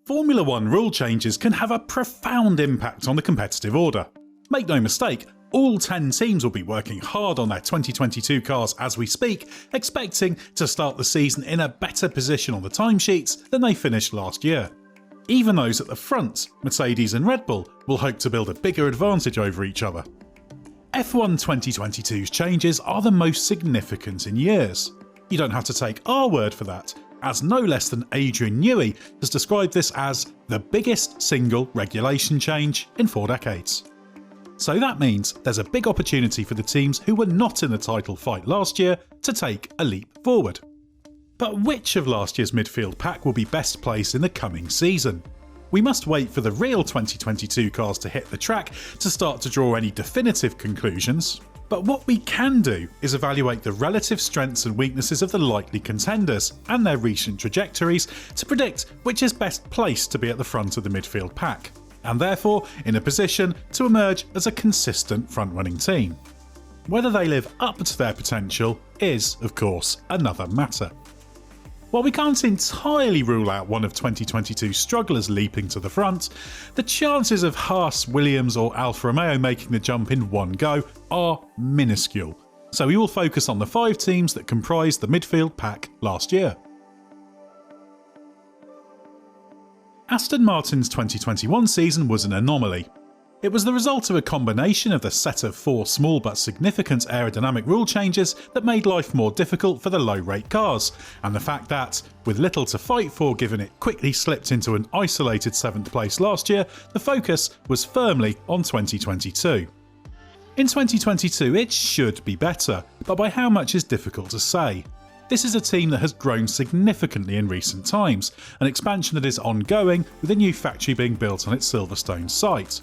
Formula One rule changes can have a profound impact on the competitive order. Make no mistake, all 10 teams will be working hard on their 2022 cars as we speak, expecting to start the season in a better position on the timesheets than they finished last year. Even those at the front, Mercedes and Red Bull, will hope to build a bigger advantage over each other. F1 2022's changes are the most significant in years. You don't have to take our word for that, as no less than Adrian Newey has described this as the biggest single regulation change in 4 decades. So that means there's a big opportunity for the teams who were not in the title fight last year to take a leap forward. But which of last year's midfield pack will be best placed in the coming season? We must wait for the real 2022 cars to hit the track to start to draw any definitive conclusions. But what we can do is evaluate the relative strengths and weaknesses of the likely contenders and their recent trajectories to predict which is best placed to be at the front of the midfield pack, and therefore in a position to emerge as a consistent front-running team. Whether they live up to their potential is, of course, another matter. While we can't entirely rule out one of 2022's strugglers leaping to the front, the chances of Haas, Williams or Alfa Romeo making the jump in one go are minuscule, so we will focus on the 5 teams that comprised the midfield pack last year. Aston Martin's 2021 season was an anomaly. It was the result of a combination of the set of 4 small but significant aerodynamic rule changes that made life more difficult for the low-rate cars, and the fact that, with little to fight for given it quickly slipped into an isolated 7th place last year, the focus was firmly on 2022. In 2022 it should be better, but by how much is difficult to say. This is a team that has grown significantly in recent times, an expansion that is ongoing with a new factory being built on its Silverstone site.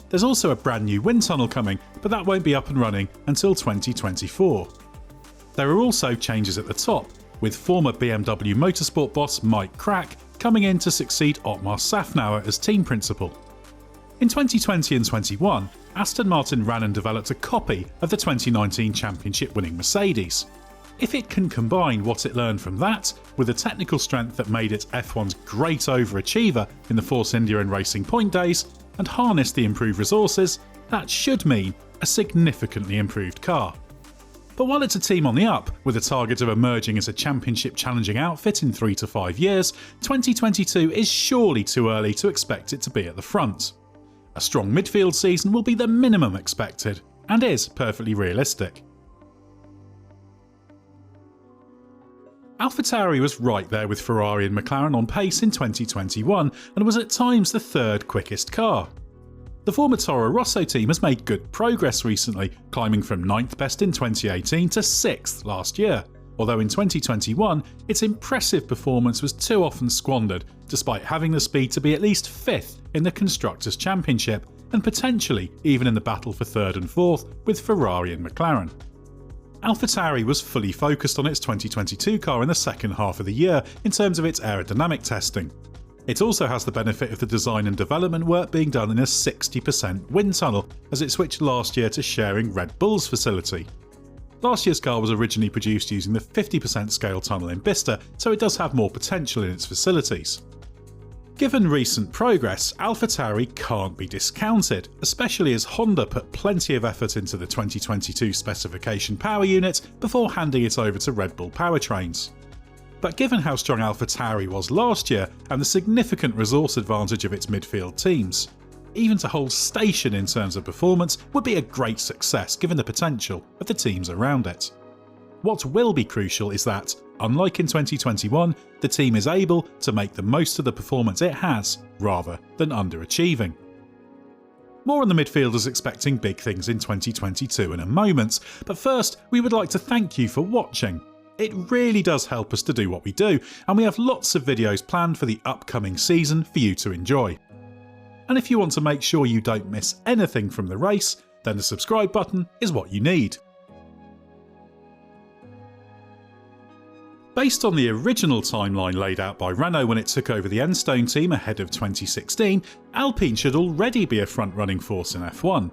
There's also a brand new wind tunnel coming, but that won't be up and running until 2024. There are also changes at the top, with former BMW motorsport boss Mike Krack coming in to succeed Otmar Safnauer as team principal. In 2020 and 21, Aston Martin ran and developed a copy of the 2019 championship-winning Mercedes. If it can combine what it learned from that with the technical strength that made it F1's great overachiever in the Force India and Racing Point days, and harness the improved resources, that should mean a significantly improved car. But while it's a team on the up, with a target of emerging as a championship challenging outfit in 3 to 5 years, 2022 is surely too early to expect it to be at the front. A strong midfield season will be the minimum expected, and is perfectly realistic. AlphaTauri was right there with Ferrari and McLaren on pace in 2021 and was at times the 3rd quickest car. The former Toro Rosso team has made good progress recently, climbing from 9th best in 2018 to 6th last year, although in 2021 its impressive performance was too often squandered despite having the speed to be at least 5th in the Constructors' Championship and potentially even in the battle for 3rd and 4th with Ferrari and McLaren. AlphaTauri was fully focused on its 2022 car in the second half of the year in terms of its aerodynamic testing. It also has the benefit of the design and development work being done in a 60% wind tunnel, as it switched last year to sharing Red Bull's facility. Last year's car was originally produced using the 50% scale tunnel in Bicester, so it does have more potential in its facilities. Given recent progress, AlphaTauri can't be discounted, especially as Honda put plenty of effort into the 2022 specification power unit before handing it over to Red Bull powertrains. But given how strong AlphaTauri was last year and the significant resource advantage of its midfield teams, even to hold station in terms of performance would be a great success given the potential of the teams around it. What will be crucial is that, unlike in 2021, the team is able to make the most of the performance it has, rather than underachieving. More on the midfielders expecting big things in 2022 in a moment, but first we would like to thank you for watching. It really does help us to do what we do, and we have lots of videos planned for the upcoming season for you to enjoy. And if you want to make sure you don't miss anything from the race, then the subscribe button is what you need. Based on the original timeline laid out by Renault when it took over the Enstone team ahead of 2016, Alpine should already be a front-running force in F1.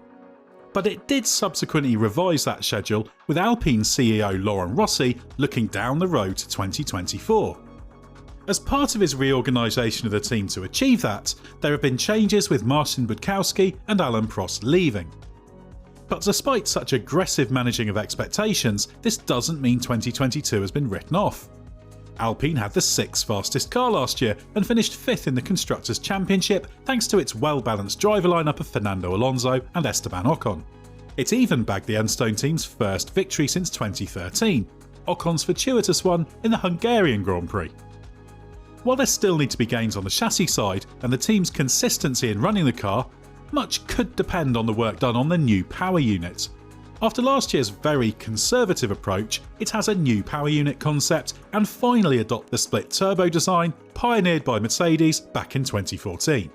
But it did subsequently revise that schedule, with Alpine CEO Laurent Rossi looking down the road to 2024. As part of his reorganisation of the team to achieve that, there have been changes with Marcin Budkowski and Alan Prost leaving. But despite such aggressive managing of expectations, this doesn't mean 2022 has been written off. Alpine had the 6th fastest car last year and finished 5th in the Constructors' Championship thanks to its well-balanced driver lineup of Fernando Alonso and Esteban Ocon. It even bagged the Enstone team's first victory since 2013, Ocon's fortuitous one in the Hungarian Grand Prix. While there still need to be gains on the chassis side and the team's consistency in running the car, much could depend on the work done on the new power unit. After last year's very conservative approach, it has a new power unit concept and finally adopt the split turbo design pioneered by Mercedes back in 2014.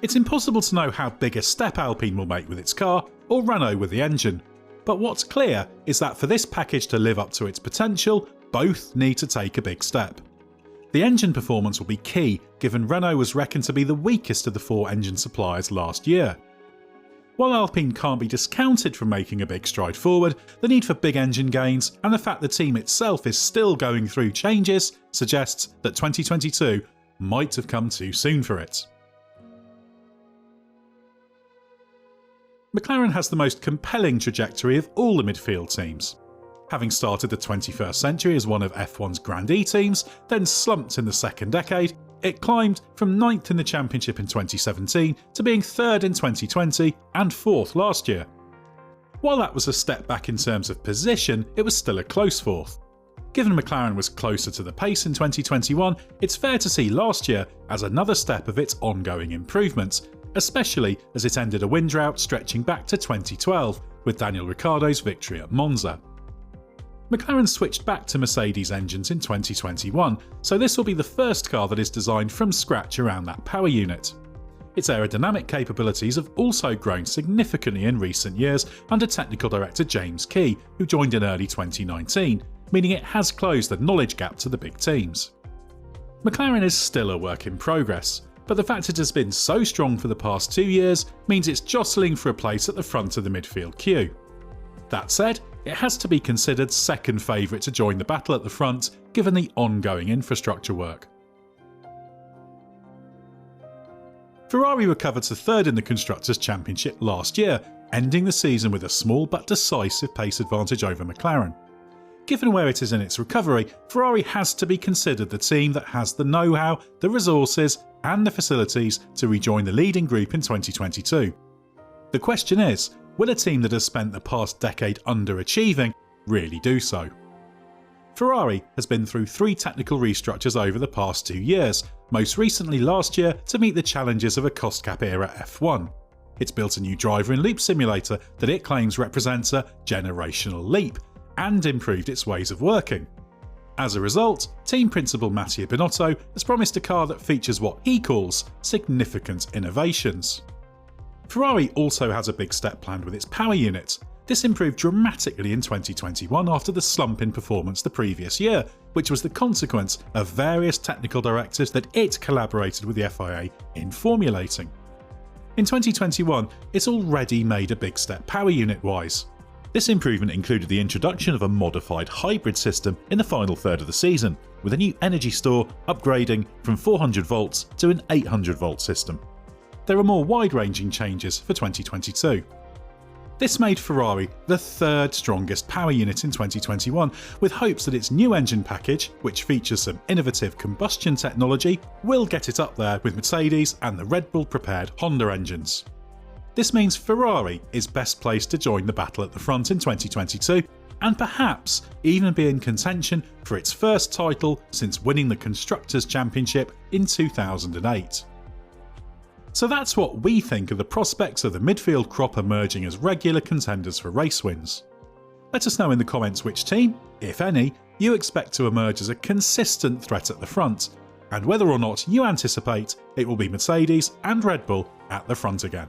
It's impossible to know how big a step Alpine will make with its car, or Renault with the engine, but what's clear is that for this package to live up to its potential, both need to take a big step. The engine performance will be key, given Renault was reckoned to be the weakest of the 4 engine suppliers last year. While Alpine can't be discounted from making a big stride forward, the need for big engine gains and the fact the team itself is still going through changes suggests that 2022 might have come too soon for it. McLaren has the most compelling trajectory of all the midfield teams. Having started the 21st century as one of F1's grandee teams, then slumped in the second decade, it climbed from 9th in the championship in 2017 to being 3rd in 2020 and 4th last year. While that was a step back in terms of position, it was still a close 4th. Given McLaren was closer to the pace in 2021, it's fair to see last year as another step of its ongoing improvements, especially as it ended a win drought stretching back to 2012 with Daniel Ricciardo's victory at Monza. McLaren switched back to Mercedes engines in 2021, so this will be the first car that is designed from scratch around that power unit. Its aerodynamic capabilities have also grown significantly in recent years under technical director James Key, who joined in early 2019, meaning it has closed the knowledge gap to the big teams. McLaren is still a work in progress, but the fact it has been so strong for the past 2 years means it's jostling for a place at the front of the midfield queue. That said, it has to be considered second favourite to join the battle at the front, given the ongoing infrastructure work. Ferrari recovered to 3rd in the Constructors' Championship last year, ending the season with a small but decisive pace advantage over McLaren. Given where it is in its recovery, Ferrari has to be considered the team that has the know-how, the resources and the facilities to rejoin the leading group in 2022. The question is, will a team that has spent the past decade underachieving really do so? Ferrari has been through 3 technical restructures over the past 2 years, most recently last year to meet the challenges of a cost cap era F1. It's built a new driver in loop simulator that it claims represents a generational leap, and improved its ways of working. As a result, team principal Mattia Binotto has promised a car that features what he calls significant innovations. Ferrari also has a big step planned with its power unit. This improved dramatically in 2021 after the slump in performance the previous year, which was the consequence of various technical directives that it collaborated with the FIA in formulating. In 2021, it's already made a big step power unit-wise. This improvement included the introduction of a modified hybrid system in the final third of the season, with a new energy store upgrading from 400 volts to an 800 volt system. There are more wide-ranging changes for 2022. This made Ferrari the 3rd strongest power unit in 2021, with hopes that its new engine package, which features some innovative combustion technology, will get it up there with Mercedes and the Red Bull-prepared Honda engines. This means Ferrari is best placed to join the battle at the front in 2022, and perhaps even be in contention for its first title since winning the Constructors' Championship in 2008. So that's what we think of the prospects of the midfield crop emerging as regular contenders for race wins. Let us know in the comments which team, if any, you expect to emerge as a consistent threat at the front, and whether or not you anticipate it will be Mercedes and Red Bull at the front again.